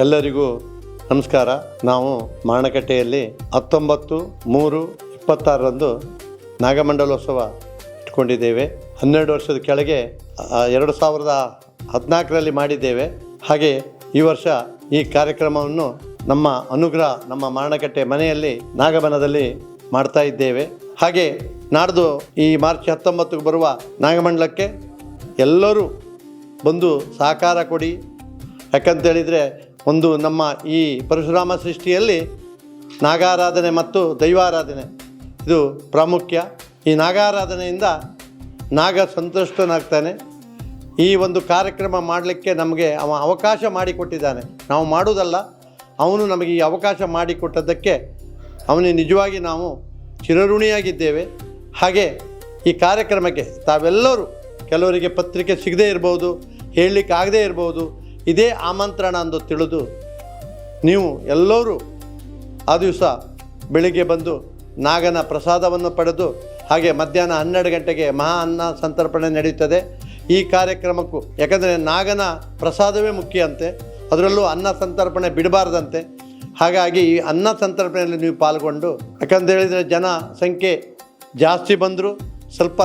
ಎಲ್ಲರಿಗೂ ನಮಸ್ಕಾರ. ನಾವು ಮಾರಣಕಟ್ಟೆಯಲ್ಲಿ 19/3/26ರಂದು ನಾಗಮಂಡಲೋತ್ಸವ ಇಟ್ಕೊಂಡಿದ್ದೇವೆ. 12 ವರ್ಷದ ಕೆಳಗೆ 2014ರಲ್ಲಿ ಮಾಡಿದ್ದೇವೆ. ಹಾಗೆ ಈ ವರ್ಷ ಈ ಕಾರ್ಯಕ್ರಮವನ್ನು ನಮ್ಮ ಅನುಗ್ರಹ ನಮ್ಮ ಮಾರಣಕಟ್ಟೆ ಮನೆಯಲ್ಲಿ ನಾಗಬನದಲ್ಲಿ ಮಾಡ್ತಾ ಇದ್ದೇವೆ. ಹಾಗೆ ನಾಡ್ದು ಈ ಮಾರ್ಚ್ 19ಕ್ಕೆ ಬರುವ ನಾಗಮಂಡಲಕ್ಕೆ ಎಲ್ಲರೂ ಬಂದು ಸಹಕಾರ ಕೊಡಿ. ಯಾಕಂತೇಳಿದರೆ ಒಂದು ನಮ್ಮ ಈ ಪರಶುರಾಮ ಸೃಷ್ಟಿಯಲ್ಲಿ ನಾಗಾರಾಧನೆ ಮತ್ತು ದೈವಾರಾಧನೆ ಇದು ಪ್ರಾಮುಖ್ಯ. ಈ ನಾಗಾರಾಧನೆಯಿಂದ ನಾಗ ಸಂತುಷ್ಟನಾಗ್ತಾನೆ. ಈ ಒಂದು ಕಾರ್ಯಕ್ರಮ ಮಾಡಲಿಕ್ಕೆ ನಮಗೆ ಅವಕಾಶ ಮಾಡಿಕೊಟ್ಟಿದ್ದಾನೆ. ನಾವು ಮಾಡುವುದಲ್ಲ, ಅವನು ನಮಗೆ ಈ ಅವಕಾಶ ಮಾಡಿಕೊಟ್ಟದ್ದಕ್ಕೆ ಅವನಿಗೆ ನಿಜವಾಗಿ ನಾವು ಚಿರಋಣಿಯಾಗಿದ್ದೇವೆ. ಹಾಗೆ ಈ ಕಾರ್ಯಕ್ರಮಕ್ಕೆ ತಾವೆಲ್ಲರೂ, ಕೆಲವರಿಗೆ ಪತ್ರಿಕೆ ಸಿಗದೇ ಇರ್ಬೋದು, ಹೇಳಲಿಕ್ಕೆ ಆಗದೇ ಇರ್ಬೋದು, ಇದೇ ಆಮಂತ್ರಣ ಎಂದು ತಿಳಿದು ನೀವು ಎಲ್ಲರೂ ಆ ದಿವಸ ಬೆಳಿಗ್ಗೆ ಬಂದು ನಾಗನ ಪ್ರಸಾದವನ್ನು ಪಡೆದು, ಹಾಗೆ ಮಧ್ಯಾಹ್ನ 12 ಗಂಟೆಗೆ ಮಹಾ ಅನ್ನ ಸಂತರ್ಪಣೆ ನಡೆಯುತ್ತದೆ. ಈ ಕಾರ್ಯಕ್ರಮಕ್ಕೂ, ಯಾಕಂದರೆ ನಾಗನ ಪ್ರಸಾದವೇ ಮುಖ್ಯ ಅಂತೆ, ಅದರಲ್ಲೂ ಅನ್ನ ಸಂತರ್ಪಣೆ ಬಿಡಬಾರ್ದಂತೆ. ಹಾಗಾಗಿ ಈ ಅನ್ನ ಸಂತರ್ಪಣೆಯಲ್ಲಿ ನೀವು ಪಾಲ್ಗೊಂಡು, ಯಾಕಂತ ಹೇಳಿದರೆ ಜನ ಸಂಖ್ಯೆ ಜಾಸ್ತಿ ಬಂದರೂ ಸ್ವಲ್ಪ